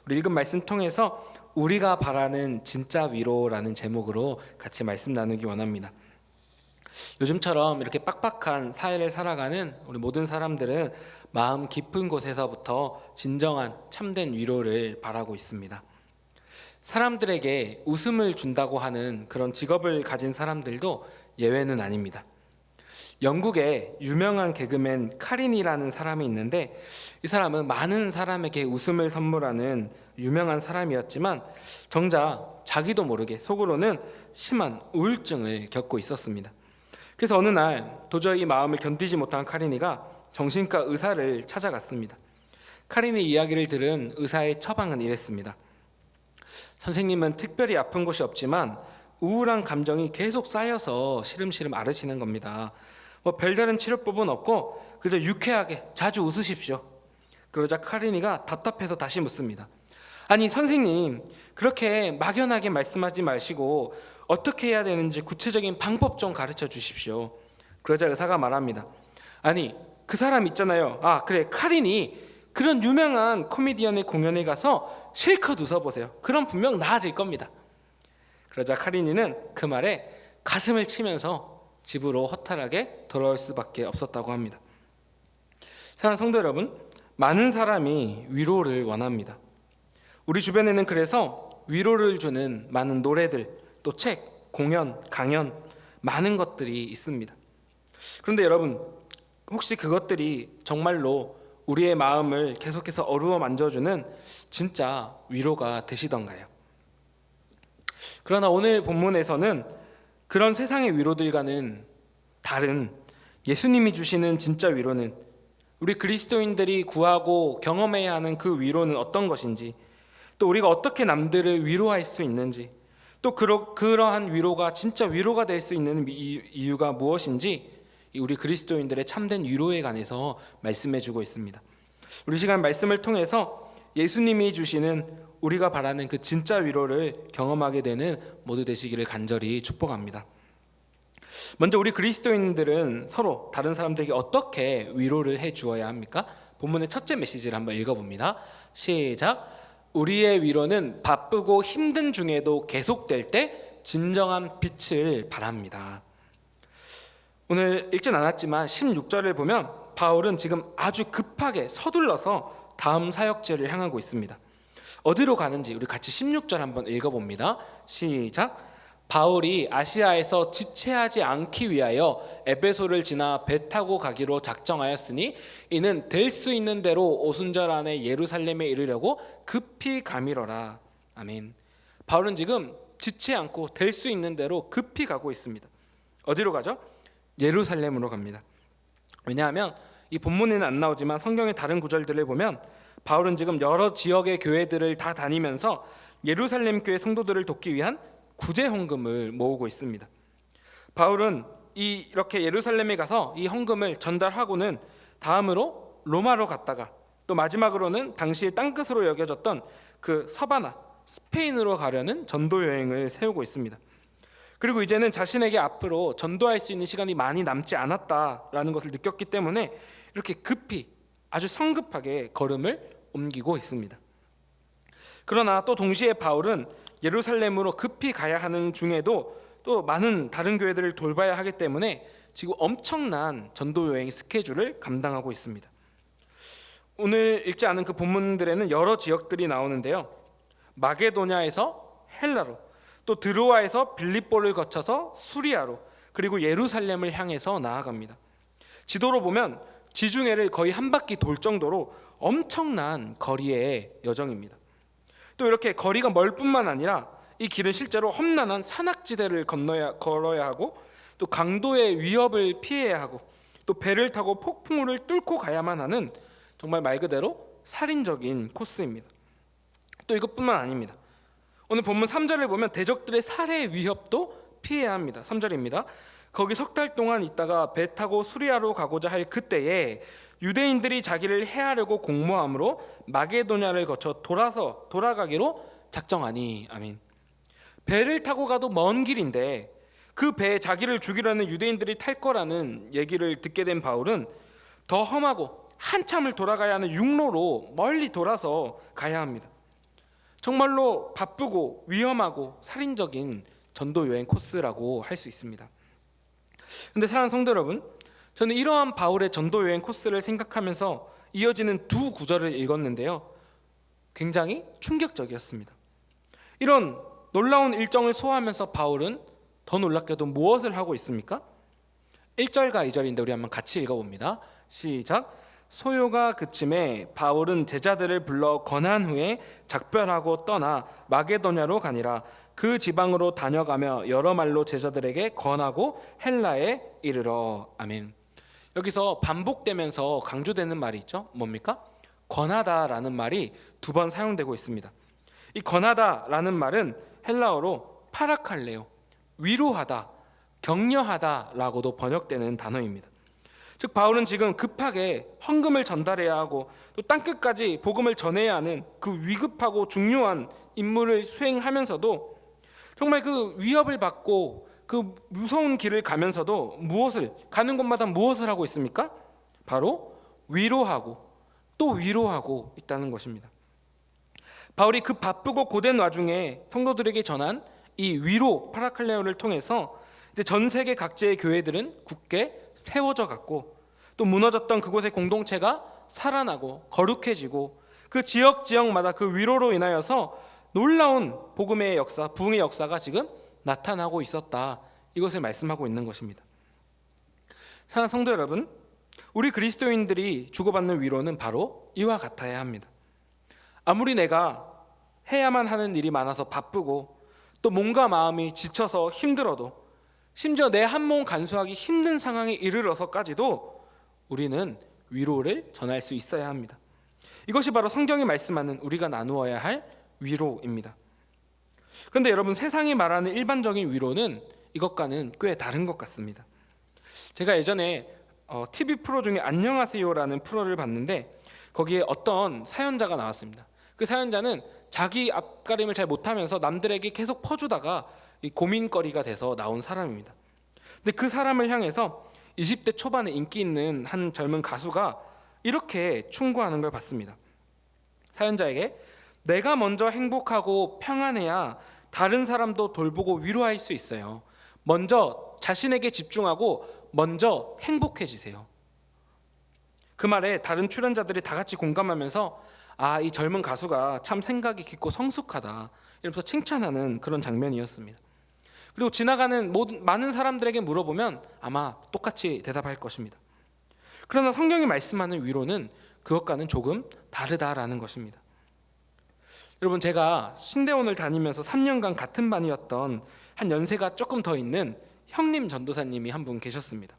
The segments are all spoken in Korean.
우리 읽은 말씀 통해서 우리가 바라는 진짜 위로라는 제목으로 같이 말씀 나누기 원합니다. 요즘처럼 이렇게 빡빡한 사회를 살아가는 우리 모든 사람들은 마음 깊은 곳에서부터 진정한 참된 위로를 바라고 있습니다. 사람들에게 웃음을 준다고 하는 그런 직업을 가진 사람들도 예외는 아닙니다. 영국에 유명한 개그맨 카린이라는 사람이 있는데, 이 사람은 많은 사람에게 웃음을 선물하는 유명한 사람이었지만 정작 자기도 모르게 속으로는 심한 우울증을 겪고 있었습니다. 그래서 어느 날 도저히 이 마음을 견디지 못한 카린이가 정신과 의사를 찾아갔습니다. 카린의 이야기를 들은 의사의 처방은 이랬습니다. 선생님은 특별히 아픈 곳이 없지만 우울한 감정이 계속 쌓여서 시름시름 앓으시는 겁니다. 별다른 치료법은 없고 그저 유쾌하게 자주 웃으십시오. 그러자 카린이가 답답해서 다시 묻습니다. 아니 선생님, 그렇게 막연하게 말씀하지 마시고 어떻게 해야 되는지 구체적인 방법 좀 가르쳐 주십시오. 그러자 의사가 말합니다. 아니 그 사람 있잖아요. 아 그래, 카린이 그런 유명한 코미디언의 공연에 가서 실컷 웃어보세요. 그럼 분명 나아질 겁니다. 그러자 카린이는 그 말에 가슴을 치면서 집으로 허탈하게 돌아올 수밖에 없었다고 합니다. 사랑하는 성도 여러분, 많은 사람이 위로를 원합니다. 우리 주변에는 그래서 위로를 주는 많은 노래들, 또 책, 공연, 강연, 많은 것들이 있습니다. 그런데 여러분, 혹시 그것들이 정말로 우리의 마음을 계속해서 어루어 만져주는 진짜 위로가 되시던가요? 그러나 오늘 본문에서는 그런 세상의 위로들과는 다른 예수님이 주시는 진짜 위로는, 우리 그리스도인들이 구하고 경험해야 하는 그 위로는 어떤 것인지, 또 우리가 어떻게 남들을 위로할 수 있는지, 또 그러한 위로가 진짜 위로가 될 수 있는 이유가 무엇인지 우리 그리스도인들의 참된 위로에 관해서 말씀해 주고 있습니다. 우리 시간 말씀을 통해서 예수님이 주시는 우리가 바라는 그 진짜 위로를 경험하게 되는 모두 되시기를 간절히 축복합니다. 먼저 우리 그리스도인들은 서로 다른 사람들에게 어떻게 위로를 해 주어야 합니까? 본문의 첫째 메시지를 한번 읽어봅니다. 시작. 우리의 위로는 바쁘고 힘든 중에도 계속될 때 진정한 빛을 바랍니다. 오늘 읽진 않았지만 16절을 보면 바울은 지금 아주 급하게 서둘러서 다음 사역지를 향하고 있습니다. 어디로 가는지 우리 같이 16절 한번 읽어봅니다. 시작. 바울이 아시아에서 지체하지 않기 위하여 에베소를 지나 배 타고 가기로 작정하였으니 이는 될 수 있는 대로 오순절 안에 예루살렘에 이르려고 급히 가미러라. 아멘. 바울은 지금 지체 않고 될 수 있는 대로 급히 가고 있습니다. 어디로 가죠? 예루살렘으로 갑니다. 왜냐하면 이 본문에는 안 나오지만 성경의 다른 구절들을 보면 바울은 지금 여러 지역의 교회들을 다 다니면서 예루살렘 교회 성도들을 돕기 위한 구제 헌금을 모으고 있습니다. 바울은 이렇게 예루살렘에 가서 이 헌금을 전달하고는 다음으로 로마로 갔다가 또 마지막으로는 당시의 땅끝으로 여겨졌던 그 서바나 스페인으로 가려는 전도 여행을 세우고 있습니다. 그리고 이제는 자신에게 앞으로 전도할 수 있는 시간이 많이 남지 않았다라는 것을 느꼈기 때문에 이렇게 급히 아주 성급하게 걸음을 옮기고 있습니다. 그러나 또 동시에 바울은 예루살렘으로 급히 가야 하는 중에도 또 많은 다른 교회들을 돌봐야 하기 때문에 지금 엄청난 전도 여행 스케줄을 감당하고 있습니다. 오늘 읽지 않은 그 본문들에는 여러 지역들이 나오는데요. 마게도냐에서 헬라로, 또 드로아에서 빌립보를 거쳐서 수리아로, 그리고 예루살렘을 향해서 나아갑니다. 지도로 보면 지중해를 거의 한 바퀴 돌 정도로 엄청난 거리의 여정입니다. 또 이렇게 거리가 멀 뿐만 아니라 이 길은 실제로 험난한 산악지대를 걸어야 하고, 또 강도의 위협을 피해야 하고, 또 배를 타고 폭풍우를 뚫고 가야만 하는 정말 말 그대로 살인적인 코스입니다. 또 이것뿐만 아닙니다. 오늘 본문 3절을 보면 대적들의 살해 위협도 피해야 합니다. 3절입니다. 거기 석 달 동안 있다가 배 타고 수리아로 가고자 할 그때에 유대인들이 자기를 해하려고 공모함으로 마게도냐를 거쳐 돌아가기로 작정하니. 아멘. 배를 타고 가도 먼 길인데 그 배에 자기를 죽이려는 유대인들이 탈 거라는 얘기를 듣게 된 바울은 더 험하고 한참을 돌아가야 하는 육로로 멀리 돌아서 가야 합니다. 정말로 바쁘고 위험하고 살인적인 전도 여행 코스라고 할 수 있습니다. 근데 사랑하는 성도 여러분, 저는 이러한 바울의 전도 여행 코스를 생각하면서 이어지는 두 구절을 읽었는데요, 굉장히 충격적이었습니다. 이런 놀라운 일정을 소화하면서 바울은 더 놀랍게도 무엇을 하고 있습니까? 1절과 2절인데 우리 한번 같이 읽어봅니다. 시작. 소요가 그침에 바울은 제자들을 불러 권한 후에 작별하고 떠나 마게도냐로 가니라. 그 지방으로 다녀가며 여러 말로 제자들에게 권하고 헬라에 이르러. 아멘. 여기서 반복되면서 강조되는 말이 있죠. 뭡니까? 권하다라는 말이 두 번 사용되고 있습니다. 이 권하다라는 말은 헬라어로 파라칼레오, 위로하다, 격려하다라고도 번역되는 단어입니다. 즉 바울은 지금 급하게 헌금을 전달해야 하고 또 땅끝까지 복음을 전해야 하는 그 위급하고 중요한 임무를 수행하면서도 정말 그 위협을 받고 그 무서운 길을 가면서도 가는 곳마다 무엇을 하고 있습니까? 바로 위로하고 또 위로하고 있다는 것입니다. 바울이 그 바쁘고 고된 와중에 성도들에게 전한 이 위로 파라클레오를 통해서 이제 전 세계 각지의 교회들은 굳게 세워져 갔고 또 무너졌던 그곳의 공동체가 살아나고 거룩해지고 그 지역마다 그 위로로 인하여서 놀라운 복음의 역사, 부흥의 역사가 지금 나타나고 있었다. 이것을 말씀하고 있는 것입니다. 사랑하는 성도 여러분, 우리 그리스도인들이 주고받는 위로는 바로 이와 같아야 합니다. 아무리 내가 해야만 하는 일이 많아서 바쁘고 또 몸과 마음이 지쳐서 힘들어도 심지어 내 한 몸 간수하기 힘든 상황에 이르러서까지도 우리는 위로를 전할 수 있어야 합니다. 이것이 바로 성경이 말씀하는 우리가 나누어야 할 위로입니다. 그런데 여러분, 세상이 말하는 일반적인 위로는 이것과는 꽤 다른 것 같습니다. 제가 예전에 TV 프로 중에 안녕하세요라는 프로를 봤는데 거기에 어떤 사연자가 나왔습니다. 그 사연자는 자기 앞가림을 잘 못하면서 남들에게 계속 퍼주다가 고민거리가 돼서 나온 사람입니다. 근데 그 사람을 향해서 20대 초반에 인기 있는 한 젊은 가수가 이렇게 충고하는 걸 봤습니다. 사연자에게 내가 먼저 행복하고 평안해야 다른 사람도 돌보고 위로할 수 있어요. 먼저 자신에게 집중하고 먼저 행복해지세요. 그 말에 다른 출연자들이 다 같이 공감하면서 이 젊은 가수가 참 생각이 깊고 성숙하다 이러면서 칭찬하는 그런 장면이었습니다. 그리고 지나가는 많은 사람들에게 물어보면 아마 똑같이 대답할 것입니다. 그러나 성경이 말씀하는 위로는 그것과는 조금 다르다라는 것입니다. 여러분, 제가 신대원을 다니면서 3년간 같은 반이었던 한 연세가 조금 더 있는 형님 전도사님이 한 분 계셨습니다.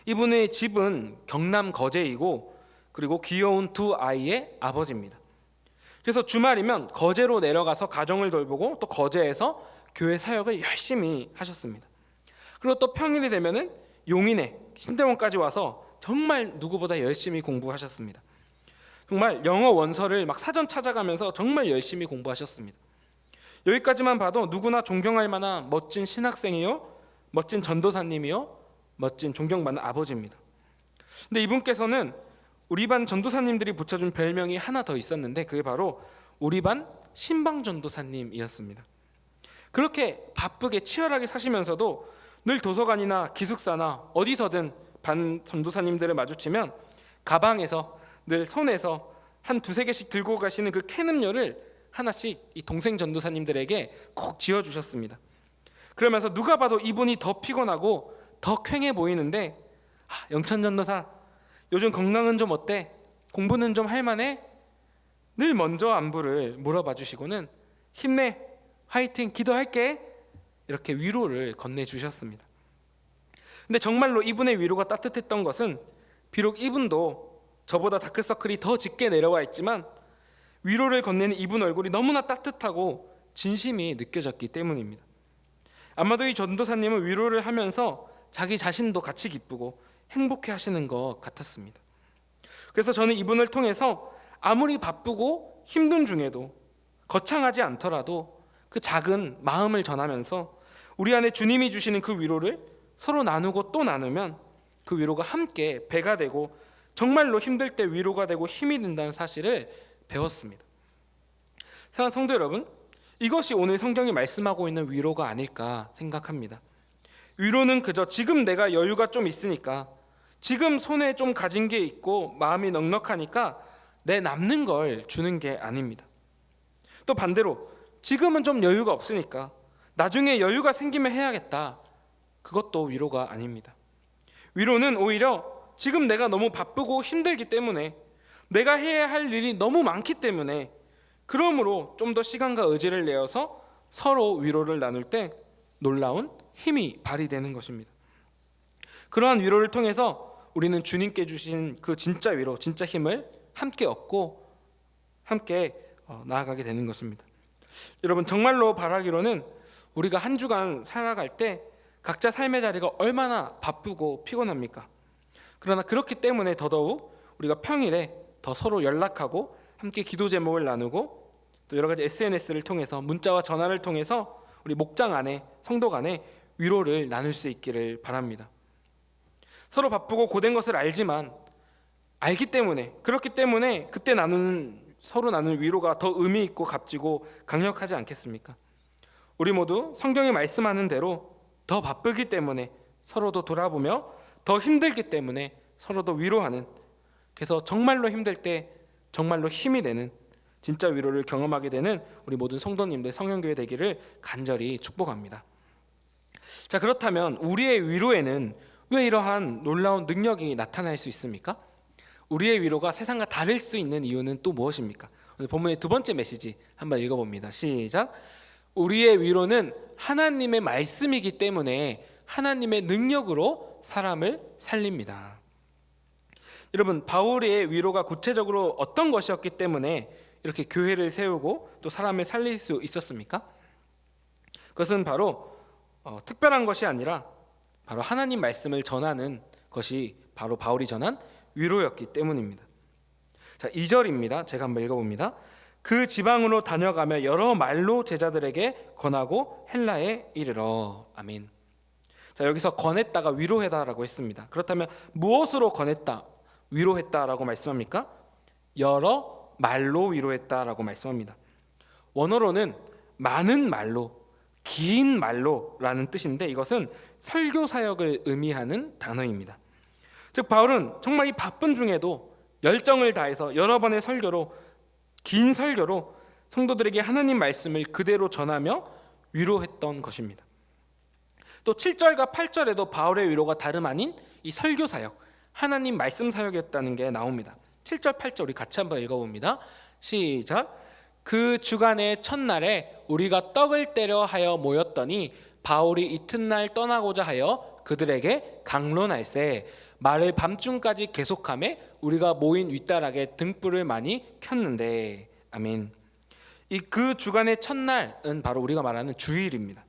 이분의 집은 경남 거제이고 그리고 귀여운 두 아이의 아버지입니다. 그래서 주말이면 거제로 내려가서 가정을 돌보고 또 거제에서 교회 사역을 열심히 하셨습니다. 그리고 또 평일이 되면은 용인에 신대원까지 와서 정말 누구보다 열심히 공부하셨습니다. 정말 영어 원서를 막 사전 찾아가면서 정말 열심히 공부하셨습니다. 여기까지만 봐도 누구나 존경할 만한 멋진 신학생이요, 멋진 전도사님이요, 멋진 존경받는 아버지입니다. 근데 이분께서는 우리 반 전도사님들이 붙여준 별명이 하나 더 있었는데 그게 바로 우리 반 신방 전도사님이었습니다. 그렇게 바쁘게 치열하게 사시면서도 늘 도서관이나 기숙사나 어디서든 반 전도사님들을 마주치면 가방에서 늘 손에서 한 두세 개씩 들고 가시는 그 캔음료를 하나씩 이 동생 전도사님들에게 꼭 쥐어주셨습니다. 그러면서 누가 봐도 이분이 더 피곤하고 더 퀭해 보이는데 영천 전도사 요즘 건강은 좀 어때? 공부는 좀 할만해? 늘 먼저 안부를 물어봐 주시고는 힘내, 화이팅, 기도할게 이렇게 위로를 건네주셨습니다. 근데 정말로 이분의 위로가 따뜻했던 것은 비록 이분도 저보다 다크서클이 더 짙게 내려와 있지만 위로를 건네는 이분 얼굴이 너무나 따뜻하고 진심이 느껴졌기 때문입니다. 아마도 이 전도사님은 위로를 하면서 자기 자신도 같이 기쁘고 행복해 하시는 것 같았습니다. 그래서 저는 이분을 통해서 아무리 바쁘고 힘든 중에도 거창하지 않더라도 그 작은 마음을 전하면서 우리 안에 주님이 주시는 그 위로를 서로 나누고 또 나누면 그 위로가 함께 배가 되고 정말로 힘들 때 위로가 되고 힘이 된다는 사실을 배웠습니다. 사랑하는 성도 여러분, 이것이 오늘 성경이 말씀하고 있는 위로가 아닐까 생각합니다. 위로는 그저 지금 내가 여유가 좀 있으니까, 지금 손에 좀 가진 게 있고 마음이 넉넉하니까 내 남는 걸 주는 게 아닙니다. 또 반대로 지금은 좀 여유가 없으니까 나중에 여유가 생기면 해야겠다, 그것도 위로가 아닙니다. 위로는 오히려 지금 내가 너무 바쁘고 힘들기 때문에, 내가 해야 할 일이 너무 많기 때문에, 그러므로 좀 더 시간과 의지를 내어서 서로 위로를 나눌 때 놀라운 힘이 발휘되는 것입니다. 그러한 위로를 통해서 우리는 주님께 주신 그 진짜 위로, 진짜 힘을 함께 얻고 함께 나아가게 되는 것입니다. 여러분, 정말로 바라기로는 우리가 한 주간 살아갈 때 각자 삶의 자리가 얼마나 바쁘고 피곤합니까? 그러나 그렇기 때문에 더더욱 우리가 평일에 더 서로 연락하고 함께 기도 제목을 나누고, 또 여러 가지 SNS를 통해서, 문자와 전화를 통해서 우리 목장 안에, 성도 간에 위로를 나눌 수 있기를 바랍니다. 서로 바쁘고 고된 것을 알지만, 그렇기 때문에 그때 서로 나누는 위로가 더 의미 있고 값지고 강력하지 않겠습니까? 우리 모두 성경이 말씀하는 대로 더 바쁘기 때문에 서로도 돌아보며, 더 힘들기 때문에 서로도 위로하는, 그래서 정말로 힘들 때 정말로 힘이 되는 진짜 위로를 경험하게 되는 우리 모든 성도님들, 성현교회 되기를 간절히 축복합니다. 자, 그렇다면 우리의 위로에는 왜 이러한 놀라운 능력이 나타날 수 있습니까? 우리의 위로가 세상과 다를 수 있는 이유는 또 무엇입니까? 오늘 본문의 두 번째 메시지 한번 읽어봅니다. 시작. 우리의 위로는 하나님의 말씀이기 때문에 하나님의 능력으로 사람을 살립니다. 여러분, 바울의 위로가 구체적으로 어떤 것이었기 때문에 이렇게 교회를 세우고 또 사람을 살릴 수 있었습니까? 그것은 바로 특별한 것이 아니라 바로 하나님 말씀을 전하는 것이 바로 바울이 전한 위로였기 때문입니다. 자, 2절입니다. 제가 한번 읽어봅니다. 그 지방으로 다녀가며 여러 말로 제자들에게 권하고 헬라에 이르러. 아멘. 자, 여기서 권했다가 위로했다라고 했습니다. 그렇다면 무엇으로 권했다, 위로했다라고 말씀합니까? 여러 말로 위로했다라고 말씀합니다. 원어로는 많은 말로, 긴 말로라는 뜻인데, 이것은 설교 사역을 의미하는 단어입니다. 즉 바울은 정말 이 바쁜 중에도 열정을 다해서 여러 번의 설교로, 긴 설교로 성도들에게 하나님 말씀을 그대로 전하며 위로했던 것입니다. 또 7절과 8절에도 바울의 위로가 다름 아닌 이 설교 사역, 하나님 말씀 사역이었다는 게 나옵니다. 7절 8절 우리 같이 한번 읽어봅니다. 시작. 그 주간의 첫날에 우리가 떡을 떼려 하여 모였더니 바울이 이튿날 떠나고자 하여 그들에게 강론할세 말을 밤중까지 계속하며 우리가 모인 윗다락에 등불을 많이 켰는데. 아멘. 이 그 주간의 첫날은 바로 우리가 말하는 주일입니다.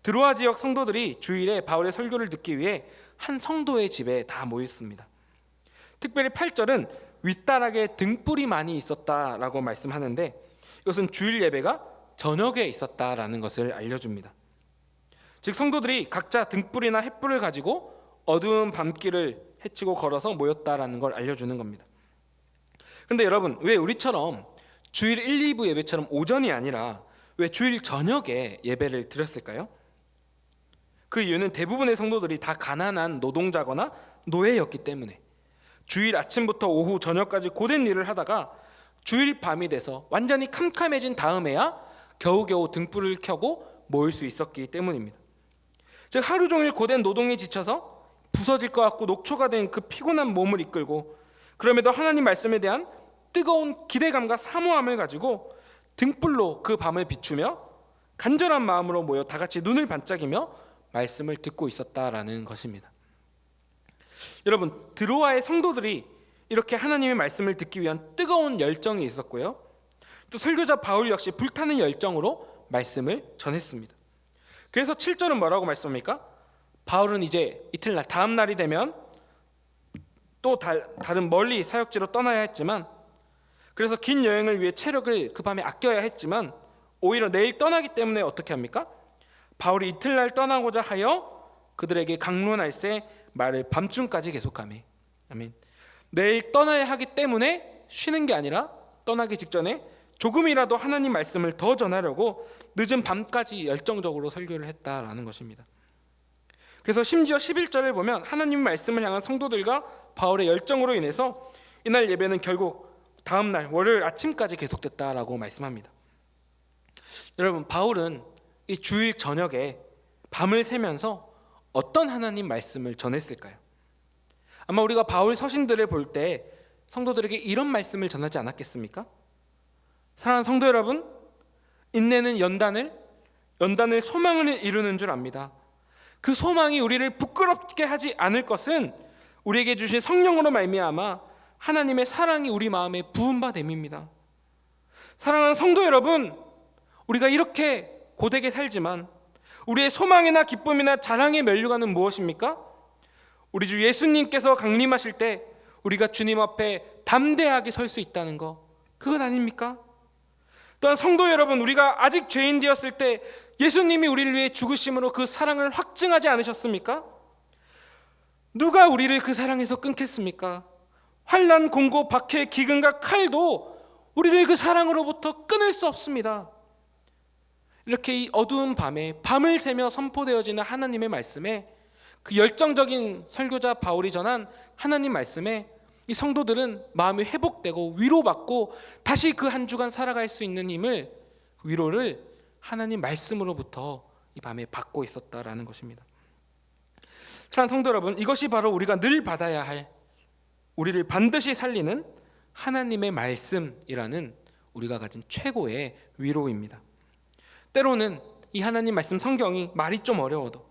드로아 지역 성도들이 주일에 바울의 설교를 듣기 위해 한 성도의 집에 다 모였습니다. 특별히 8절은 윗다락에 등불이 많이 있었다라고 말씀하는데, 이것은 주일 예배가 저녁에 있었다라는 것을 알려줍니다. 즉 성도들이 각자 등불이나 횃불을 가지고 어두운 밤길을 헤치고 걸어서 모였다라는 걸 알려주는 겁니다. 그런데 여러분, 왜 우리처럼 주일 1, 2부 예배처럼 오전이 아니라 왜 주일 저녁에 예배를 드렸을까요? 그 이유는 대부분의 성도들이 다 가난한 노동자거나 노예였기 때문에 주일 아침부터 오후 저녁까지 고된 일을 하다가 주일 밤이 돼서 완전히 캄캄해진 다음에야 겨우겨우 등불을 켜고 모일 수 있었기 때문입니다. 즉 하루 종일 고된 노동에 지쳐서 부서질 것 같고 녹초가 된 그 피곤한 몸을 이끌고, 그럼에도 하나님 말씀에 대한 뜨거운 기대감과 사모함을 가지고 등불로 그 밤을 비추며 간절한 마음으로 모여 다 같이 눈을 반짝이며 말씀을 듣고 있었다라는 것입니다. 여러분, 드로아의 성도들이 이렇게 하나님의 말씀을 듣기 위한 뜨거운 열정이 있었고요, 또 설교자 바울 역시 불타는 열정으로 말씀을 전했습니다. 그래서 7절은 뭐라고 말씀합니까? 바울은 이제 이틀날, 다음 날이 되면 또 다른 멀리 사역지로 떠나야 했지만, 그래서 긴 여행을 위해 체력을 그 밤에 아껴야 했지만 오히려 내일 떠나기 때문에 어떻게 합니까? 바울이 이틀날 떠나고자 하여 그들에게 강론할세 말을 밤중까지 계속하며. 아멘. 내일 떠나야 하기 때문에 쉬는 게 아니라 떠나기 직전에 조금이라도 하나님 말씀을 더 전하려고 늦은 밤까지 열정적으로 설교를 했다라는 것입니다. 그래서 심지어 11절을 보면 하나님 말씀을 향한 성도들과 바울의 열정으로 인해서 이날 예배는 결국 다음 날 월요일 아침까지 계속됐다라고 말씀합니다. 여러분, 바울은 이 주일 저녁에 밤을 새면서 어떤 하나님 말씀을 전했을까요? 아마 우리가 바울 서신들을 볼 때 성도들에게 이런 말씀을 전하지 않았겠습니까? 사랑하는 성도 여러분, 인내는 연단을 소망을 이루는 줄 압니다. 그 소망이 우리를 부끄럽게 하지 않을 것은 우리에게 주신 성령으로 말미암아 하나님의 사랑이 우리 마음에 부은 바 됨입니다. 사랑하는 성도 여러분, 우리가 이렇게 고되게 살지만 우리의 소망이나 기쁨이나 자랑의 면류관은 무엇입니까? 우리 주 예수님께서 강림하실 때 우리가 주님 앞에 담대하게 설 수 있다는 거, 그건 아닙니까? 또한 성도 여러분, 우리가 아직 죄인 되었을 때 예수님이 우리를 위해 죽으심으로 그 사랑을 확증하지 않으셨습니까? 누가 우리를 그 사랑에서 끊겠습니까? 환난, 공고, 박해, 기근과 칼도 우리를 그 사랑으로부터 끊을 수 없습니다. 이렇게 이 어두운 밤에 밤을 새며 선포되어지는 하나님의 말씀에, 그 열정적인 설교자 바울이 전한 하나님 말씀에 이 성도들은 마음이 회복되고 위로받고 다시 그 한 주간 살아갈 수 있는 힘을, 위로를 하나님 말씀으로부터 이 밤에 받고 있었다라는 것입니다. 사랑하는 성도 여러분, 이것이 바로 우리가 늘 받아야 할, 우리를 반드시 살리는 하나님의 말씀이라는 우리가 가진 최고의 위로입니다. 때로는 이 하나님 말씀 성경이 말이 좀 어려워도,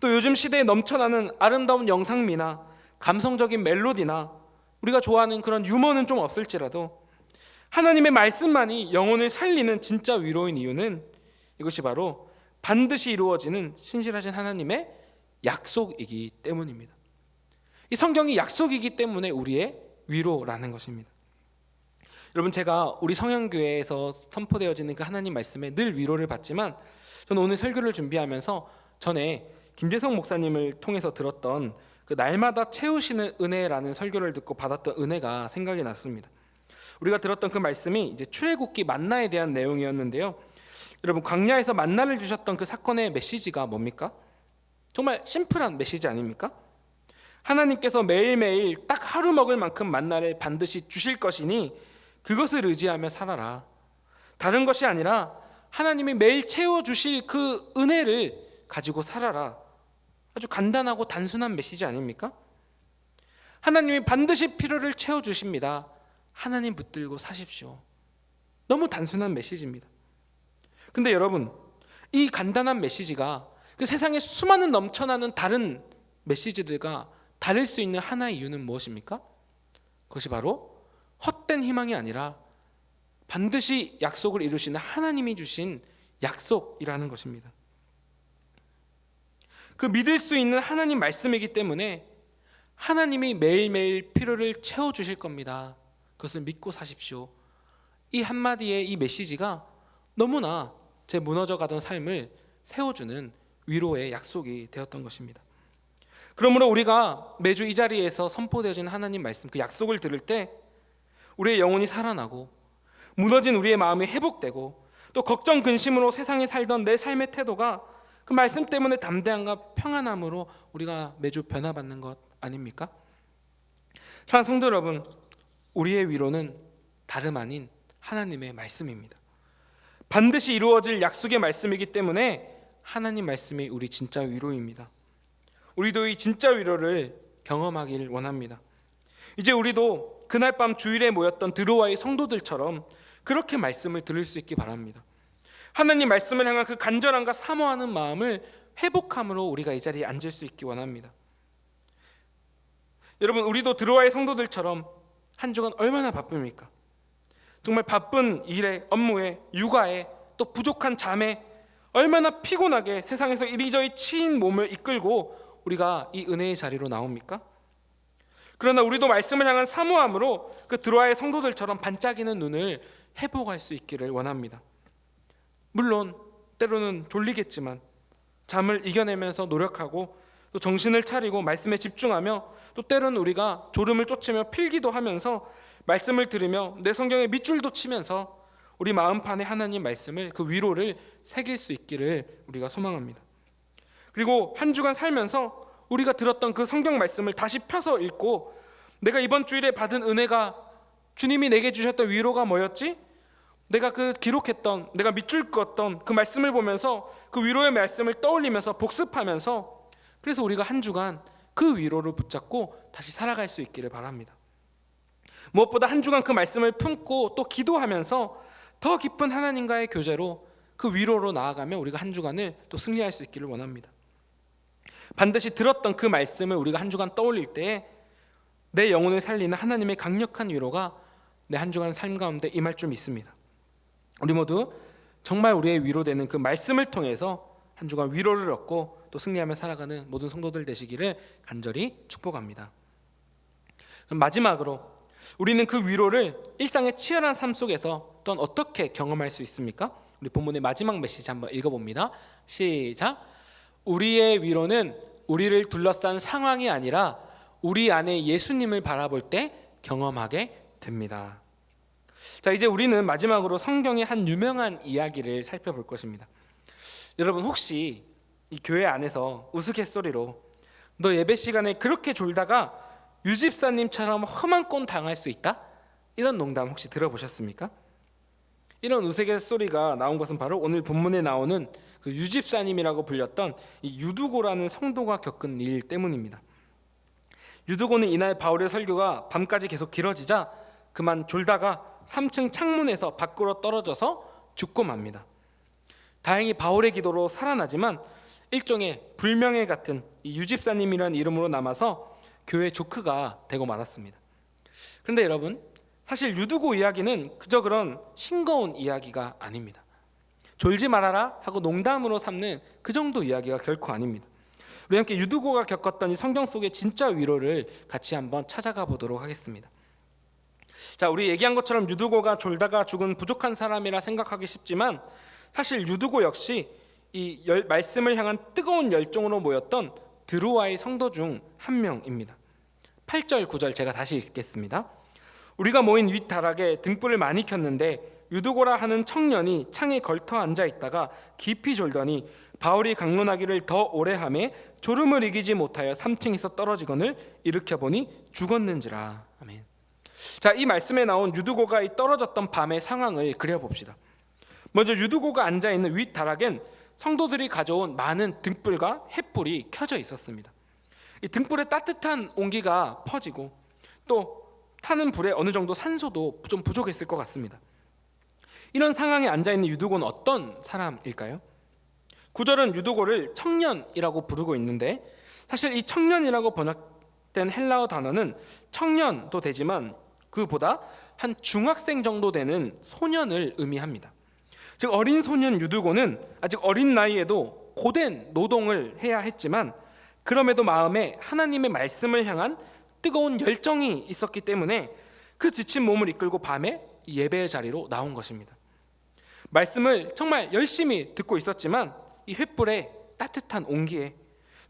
또 요즘 시대에 넘쳐나는 아름다운 영상미나 감성적인 멜로디나 우리가 좋아하는 그런 유머는 좀 없을지라도 하나님의 말씀만이 영혼을 살리는 진짜 위로인 이유는 이것이 바로 반드시 이루어지는 신실하신 하나님의 약속이기 때문입니다. 이 성경이 약속이기 때문에 우리의 위로라는 것입니다. 여러분, 제가 우리 성현교회에서 선포되어지는 그 하나님 말씀에 늘 위로를 받지만, 저는 오늘 설교를 준비하면서 전에 김재성 목사님을 통해서 들었던 그 날마다 채우시는 은혜라는 설교를 듣고 받았던 은혜가 생각이 났습니다. 우리가 들었던 그 말씀이 이제 출애굽기 만나에 대한 내용이었는데요. 여러분, 광야에서 만나를 주셨던 그 사건의 메시지가 뭡니까? 정말 심플한 메시지 아닙니까? 하나님께서 매일매일 딱 하루 먹을 만큼 만나를 반드시 주실 것이니 그것을 의지하며 살아라. 다른 것이 아니라 하나님이 매일 채워주실 그 은혜를 가지고 살아라. 아주 간단하고 단순한 메시지 아닙니까? 하나님이 반드시 필요를 채워주십니다. 하나님 붙들고 사십시오. 너무 단순한 메시지입니다. 근데 여러분, 이 간단한 메시지가 그 세상에 수많은 넘쳐나는 다른 메시지들과 다를 수 있는 하나의 이유는 무엇입니까? 그것이 바로 헛된 희망이 아니라 반드시 약속을 이루시는 하나님이 주신 약속이라는 것입니다. 그 믿을 수 있는 하나님 말씀이기 때문에 하나님이 매일매일 필요를 채워주실 겁니다. 그것을 믿고 사십시오. 이 한마디의 이 메시지가 너무나 제 무너져가던 삶을 세워주는 위로의 약속이 되었던 것입니다. 그러므로 우리가 매주 이 자리에서 선포되어지는 하나님 말씀, 그 약속을 들을 때 우리의 영혼이 살아나고 무너진 우리의 마음이 회복되고, 또 걱정 근심으로 세상에 살던 내 삶의 태도가 그 말씀 때문에 담대함과 평안함으로 우리가 매주 변화받는 것 아닙니까? 사랑하는 성도 여러분, 우리의 위로는 다름 아닌 하나님의 말씀입니다. 반드시 이루어질 약속의 말씀이기 때문에 하나님 말씀이 우리 진짜 위로입니다. 우리도 이 진짜 위로를 경험하길 원합니다. 이제 우리도 그날 밤 주일에 모였던 드로아의 성도들처럼 그렇게 말씀을 들을 수 있기 바랍니다. 하나님 말씀을 향한 그 간절함과 사모하는 마음을 회복함으로 우리가 이 자리에 앉을 수 있기 원합니다. 여러분, 우리도 드로아의 성도들처럼 한 주간 얼마나 바쁩니까? 정말 바쁜 일에, 업무에, 육아에, 또 부족한 잠에 얼마나 피곤하게 세상에서 이리저리 치인 몸을 이끌고 우리가 이 은혜의 자리로 나옵니까? 그러나 우리도 말씀을 향한 사모함으로 그 드로아의 성도들처럼 반짝이는 눈을 회복할 수 있기를 원합니다. 물론 때로는 졸리겠지만 잠을 이겨내면서 노력하고, 또 정신을 차리고 말씀에 집중하며, 또 때로는 우리가 졸음을 쫓으며 필기도 하면서 말씀을 들으며 내 성경에 밑줄도 치면서 우리 마음판에 하나님 말씀을, 그 위로를 새길 수 있기를 우리가 소망합니다. 그리고 한 주간 살면서 우리가 들었던 그 성경 말씀을 다시 펴서 읽고, 내가 이번 주일에 받은 은혜가, 주님이 내게 주셨던 위로가 뭐였지? 내가 그 기록했던, 내가 밑줄 그었던 그 말씀을 보면서 그 위로의 말씀을 떠올리면서 복습하면서, 그래서 우리가 한 주간 그 위로를 붙잡고 다시 살아갈 수 있기를 바랍니다. 무엇보다 한 주간 그 말씀을 품고 또 기도하면서 더 깊은 하나님과의 교제로, 그 위로로 나아가며 우리가 한 주간을 또 승리할 수 있기를 원합니다. 반드시 들었던 그 말씀을 우리가 한 주간 떠올릴 때에 내 영혼을 살리는 하나님의 강력한 위로가 내 한 주간 삶 가운데 임할 줄 믿습니다. 우리 모두 정말 우리의 위로되는 그 말씀을 통해서 한 주간 위로를 얻고 또 승리하며 살아가는 모든 성도들 되시기를 간절히 축복합니다. 그럼 마지막으로, 우리는 그 위로를 일상의 치열한 삶 속에서 또한 어떻게 경험할 수 있습니까? 우리 본문의 마지막 메시지 한번 읽어봅니다. 시작. 우리의 위로는 우리를 둘러싼 상황이 아니라 우리 안에 예수님을 바라볼 때 경험하게 됩니다. 자, 이제 우리는 마지막으로 성경의 한 유명한 이야기를 살펴볼 것입니다. 여러분, 혹시 이 교회 안에서 우스갯소리로 너 예배 시간에 그렇게 졸다가 유집사님처럼 험한 꼴 당할 수 있다? 이런 농담 혹시 들어보셨습니까? 이런 우스갯소리가 나온 것은 바로 오늘 본문에 나오는 그 유집사님이라고 불렸던 이 유두고라는 성도가 겪은 일 때문입니다. 유두고는 이날 바울의 설교가 밤까지 계속 길어지자 그만 졸다가 3층 창문에서 밖으로 떨어져서 죽고 맙니다. 다행히 바울의 기도로 살아나지만 일종의 불명예 같은 이 유집사님이라는 이름으로 남아서 교회 조크가 되고 말았습니다. 그런데 여러분, 사실 유두고 이야기는 그저 그런 싱거운 이야기가 아닙니다. 졸지 말아라 하고 농담으로 삼는 그 정도 이야기가 결코 아닙니다. 우리 함께 유두고가 겪었던 이 성경 속의 진짜 위로를 같이 한번 찾아가 보도록 하겠습니다. 자, 우리 얘기한 것처럼 유두고가 졸다가 죽은 부족한 사람이라 생각하기 쉽지만 사실 유두고 역시 이 말씀을 향한 뜨거운 열정으로 모였던 드로아의 성도 중 한 명입니다. 8절 9절 제가 다시 읽겠습니다. 우리가 모인 윗다락에 등불을 많이 켰는데 유두고라 하는 청년이 창에 걸터 앉아 있다가 깊이 졸더니 바울이 강론하기를 더 오래 하매 졸음을 이기지 못하여 3층에서 떨어지거늘 일으켜 보니 죽었는지라. 아멘. 자, 이 말씀에 나온 유두고가 이 떨어졌던 밤의 상황을 그려봅시다. 먼저 유두고가 앉아 있는 윗다락엔 성도들이 가져온 많은 등불과 횃불이 켜져 있었습니다. 이 등불의 따뜻한 온기가 퍼지고 또 타는 불에 어느 정도 산소도 좀 부족했을 것 같습니다. 이런 상황에 앉아있는 유두고는 어떤 사람일까요? 9절은 유두고를 청년이라고 부르고 있는데 사실 이 청년이라고 번역된 헬라어 단어는 청년도 되지만 그보다 한 중학생 정도 되는 소년을 의미합니다. 즉 어린 소년 유두고는 아직 어린 나이에도 고된 노동을 해야 했지만 그럼에도 마음에 하나님의 말씀을 향한 뜨거운 열정이 있었기 때문에 그 지친 몸을 이끌고 밤에 예배의 자리로 나온 것입니다. 말씀을 정말 열심히 듣고 있었지만 이 횃불의 따뜻한 온기에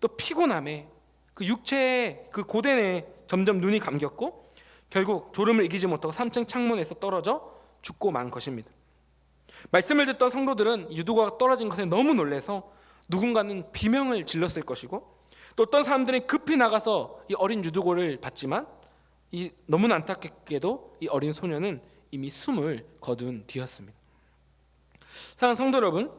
또 피곤함에 그 육체의 그 고된에 점점 눈이 감겼고 결국 졸음을 이기지 못하고 3층 창문에서 떨어져 죽고 만 것입니다. 말씀을 듣던 성도들은 유두고가 떨어진 것에 너무 놀라서 누군가는 비명을 질렀을 것이고 또 어떤 사람들은 급히 나가서 이 어린 유두고를 봤지만 이 너무나 안타깝게도 이 어린 소녀는 이미 숨을 거둔 뒤였습니다. 사랑하는 성도 여러분,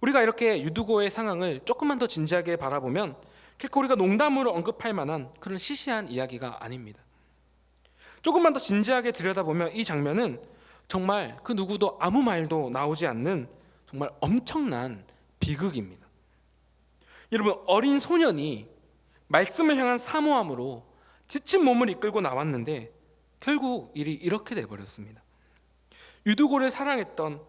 우리가 이렇게 유두고의 상황을 조금만 더 진지하게 바라보면 결코 우리가 농담으로 언급할 만한 그런 시시한 이야기가 아닙니다. 조금만 더 진지하게 들여다보면 이 장면은 정말 그 누구도 아무 말도 나오지 않는 정말 엄청난 비극입니다. 여러분, 어린 소년이 말씀을 향한 사모함으로 지친 몸을 이끌고 나왔는데 결국 일이 이렇게 돼버렸습니다. 유두고를 사랑했던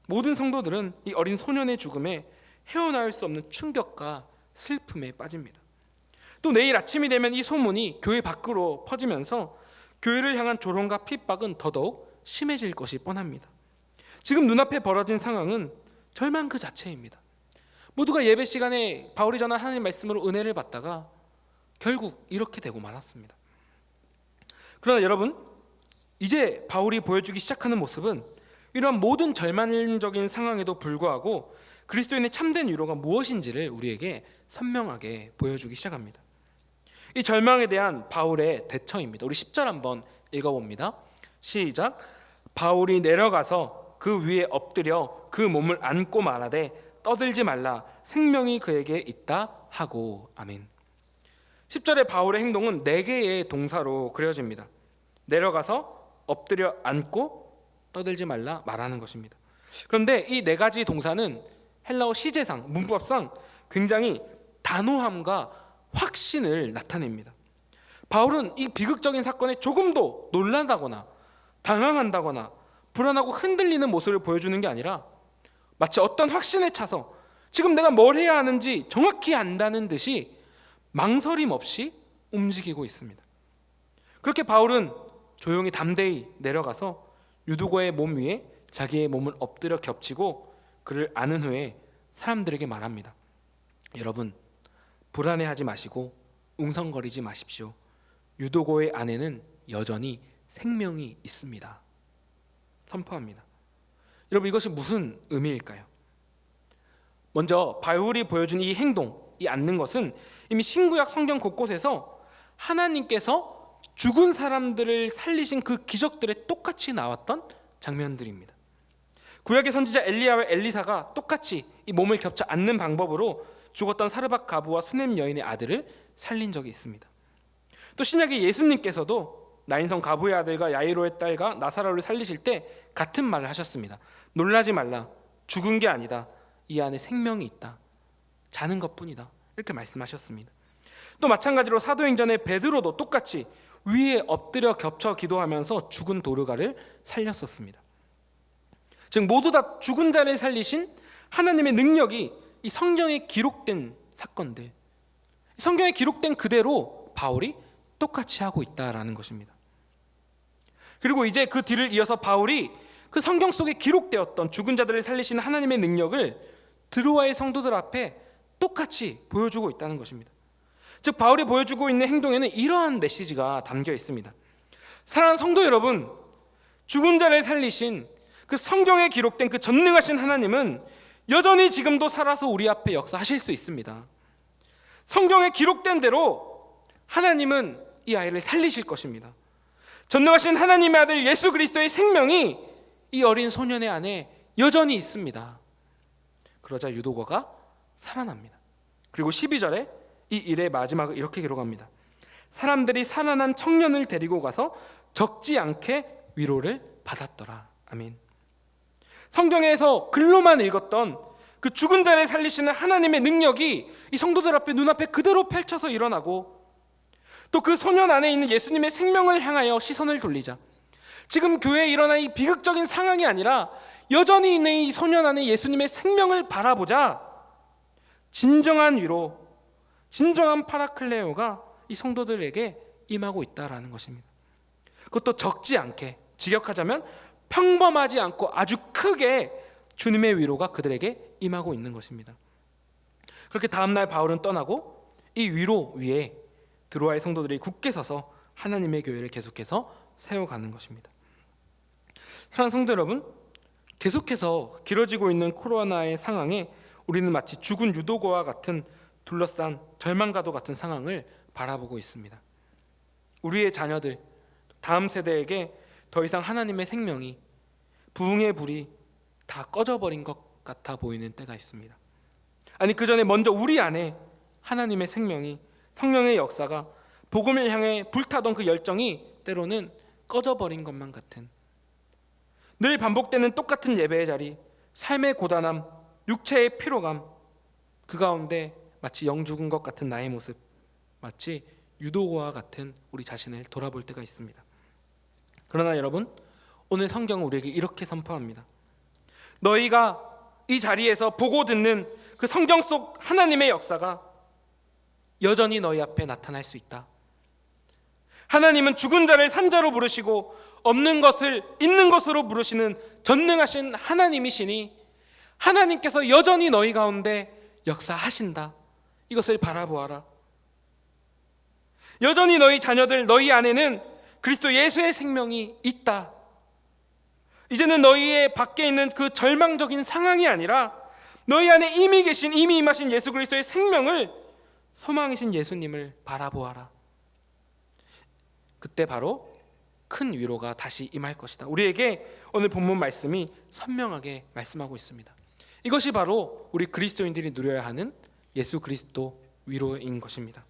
모든 성도들은 이 어린 소년의 죽음에 헤어나올 수 없는 충격과 슬픔에 빠집니다. 또 내일 아침이 되면 이 소문이 교회 밖으로 퍼지면서 교회를 향한 조롱과 핍박은 더더욱 심해질 것이 뻔합니다. 지금 눈앞에 벌어진 상황은 절망 그 자체입니다. 모두가 예배 시간에 바울이 전한 하나님 말씀으로 은혜를 받다가 결국 이렇게 되고 말았습니다. 그러나 여러분, 이제 바울이 보여주기 시작하는 모습은 이러한 모든 절망적인 상황에도 불구하고 그리스도인의 참된 위로가 무엇인지를 우리에게 선명하게 보여주기 시작합니다. 이 절망에 대한 바울의 대처입니다. 우리 10절 한번 읽어봅니다. 시작. 바울이 내려가서 그 위에 엎드려 그 몸을 안고 말하되 떠들지 말라, 생명이 그에게 있다 하고. 아멘. 10절의 바울의 행동은 4개의 동사로 그려집니다. 내려가서, 엎드려 앉고, 떠들지 말라 말하는 것입니다. 그런데 이 4가지 동사는 헬라어 시제상, 문법상 굉장히 단호함과 확신을 나타냅니다. 바울은 이 비극적인 사건에 조금도 놀란다거나 당황한다거나 불안하고 흔들리는 모습을 보여주는 게 아니라 마치 어떤 확신에 차서 지금 내가 뭘 해야 하는지 정확히 안다는 듯이 망설임 없이 움직이고 있습니다. 그렇게 바울은 조용히 담대히 내려가서 유두고의 몸 위에 자기의 몸을 엎드려 겹치고 그를 안은 후에 사람들에게 말합니다. 여러분, 불안해하지 마시고 웅성거리지 마십시오. 유두고의 안에는 여전히 생명이 있습니다. 선포합니다. 여러분, 이것이 무슨 의미일까요? 먼저 바울이 보여준 이 행동, 이 앉는 것은 이미 신구약 성경 곳곳에서 하나님께서 죽은 사람들을 살리신 그 기적들에 똑같이 나왔던 장면들입니다. 구약의 선지자 엘리야와 엘리사가 똑같이 이 몸을 겹쳐 앉는 방법으로 죽었던 사르밧 가부와 수넴 여인의 아들을 살린 적이 있습니다. 또 신약의 예수님께서도 나인성 가부의 아들과 야이로의 딸과 나사로를 살리실 때 같은 말을 하셨습니다. 놀라지 말라, 죽은 게 아니다, 이 안에 생명이 있다, 자는 것뿐이다, 이렇게 말씀하셨습니다. 또 마찬가지로 사도행전의 베드로도 똑같이 위에 엎드려 겹쳐 기도하면서 죽은 도르가를 살렸었습니다. 즉 모두 다 죽은 자를 살리신 하나님의 능력이 이 성경에 기록된 사건들, 성경에 기록된 그대로 바울이 똑같이 하고 있다라는 것입니다. 그리고 이제 그 뒤를 이어서 바울이 그 성경 속에 기록되었던 죽은 자들을 살리시는 하나님의 능력을 드로아의 성도들 앞에 똑같이 보여주고 있다는 것입니다. 즉 바울이 보여주고 있는 행동에는 이러한 메시지가 담겨 있습니다. 사랑하는 성도 여러분, 죽은 자를 살리신 그 성경에 기록된 그 전능하신 하나님은 여전히 지금도 살아서 우리 앞에 역사하실 수 있습니다. 성경에 기록된 대로 하나님은 이 아이를 살리실 것입니다. 전능하신 하나님의 아들 예수 그리스도의 생명이 이 어린 소년의 안에 여전히 있습니다. 그러자 유도거가 살아납니다. 그리고 12절에 이 일의 마지막을 이렇게 기록합니다. 사람들이 살아난 청년을 데리고 가서 적지 않게 위로를 받았더라. 아멘. 성경에서 글로만 읽었던 그 죽은 자를 살리시는 하나님의 능력이 이 성도들 앞에 눈앞에 그대로 펼쳐서 일어나고, 또 그 소년 안에 있는 예수님의 생명을 향하여 시선을 돌리자 지금 교회에 일어난 이 비극적인 상황이 아니라 여전히 있는 이 소년 안에 예수님의 생명을 바라보자 진정한 위로, 진정한 파라클레오가 이 성도들에게 임하고 있다라는 것입니다. 그것도 적지 않게, 직역하자면 평범하지 않고 아주 크게 주님의 위로가 그들에게 임하고 있는 것입니다. 그렇게 다음날 바울은 떠나고 이 위로 위에 드로아의 성도들이 굳게 서서 하나님의 교회를 계속해서 세워가는 것입니다. 사랑하는 성도 여러분, 계속해서 길어지고 있는 코로나의 상황에 우리는 마치 죽은 유도거와 같은 둘러싼 절망과도 같은 상황을 바라보고 있습니다. 우리의 자녀들, 다음 세대에게 더 이상 하나님의 생명이, 부흥의 불이 다 꺼져버린 것 같아 보이는 때가 있습니다. 아니 그 전에 먼저 우리 안에 하나님의 생명이, 성령의 역사가, 복음을 향해 불타던 그 열정이 때로는 꺼져버린 것만 같은, 늘 반복되는 똑같은 예배의 자리, 삶의 고단함, 육체의 피로감, 그 가운데 마치 영 죽은 것 같은 나의 모습, 마치 유도고와 같은 우리 자신을 돌아볼 때가 있습니다. 그러나 여러분, 오늘 성경은 우리에게 이렇게 선포합니다. 너희가 이 자리에서 보고 듣는 그 성경 속 하나님의 역사가 여전히 너희 앞에 나타날 수 있다. 하나님은 죽은 자를 산자로 부르시고 없는 것을 있는 것으로 부르시는 전능하신 하나님이시니 하나님께서 여전히 너희 가운데 역사하신다. 이것을 바라보아라. 여전히 너희 자녀들, 너희 안에는 그리스도 예수의 생명이 있다. 이제는 너희의 밖에 있는 그 절망적인 상황이 아니라 너희 안에 이미 임하신 예수 그리스도의 생명을, 소망이신 예수님을 바라보아라. 그때 바로 큰 위로가 다시 임할 것이다. 우리에게 오늘 본문 말씀이 선명하게 말씀하고 있습니다. 이것이 바로 우리 그리스도인들이 누려야 하는 예수 그리스도 위로인 것입니다.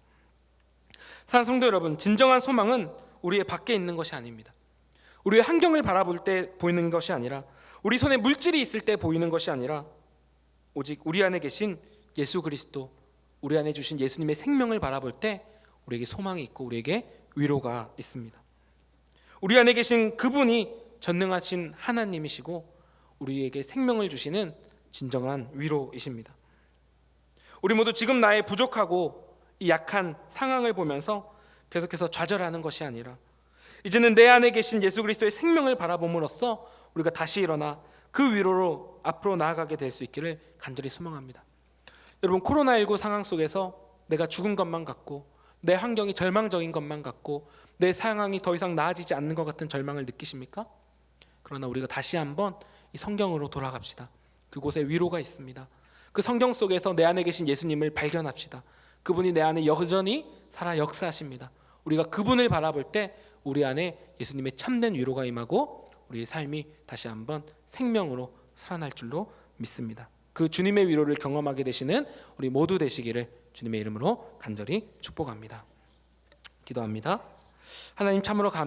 사랑하는 성도 여러분, 진정한 소망은 우리의 밖에 있는 것이 아닙니다. 우리의 환경을 바라볼 때 보이는 것이 아니라, 우리 손에 물질이 있을 때 보이는 것이 아니라, 오직 우리 안에 계신 예수 그리스도, 우리 안에 주신 예수님의 생명을 바라볼 때 우리에게 소망이 있고 우리에게 위로가 있습니다. 우리 안에 계신 그분이 전능하신 하나님이시고 우리에게 생명을 주시는 진정한 위로이십니다. 우리 모두 지금 나의 부족하고 이 약한 상황을 보면서 계속해서 좌절하는 것이 아니라, 이제는 내 안에 계신 예수 그리스도의 생명을 바라봄으로써 우리가 다시 일어나 그 위로로 앞으로 나아가게 될 수 있기를 간절히 소망합니다. 여러분, 코로나19 상황 속에서 내가 죽은 것만 같고 내 환경이 절망적인 것만 같고 내 상황이 더 이상 나아지지 않는 것 같은 절망을 느끼십니까? 그러나 우리가 다시 한번 이 성경으로 돌아갑시다. 그곳에 위로가 있습니다. 그 성경 속에서 내 안에 계신 예수님을 발견합시다. 그분이 내 안에 여전히 살아 역사하십니다. 우리가 그분을 바라볼 때 우리 안에 예수님의 참된 위로가 임하고 우리의 삶이 다시 한번 생명으로 살아날 줄로 믿습니다. 그 주님의 위로를 경험하게 되시는 우리 모두 되시기를 주님의 이름으로 간절히 축복합니다. 기도합니다. 하나님, 참으로 감사합니다.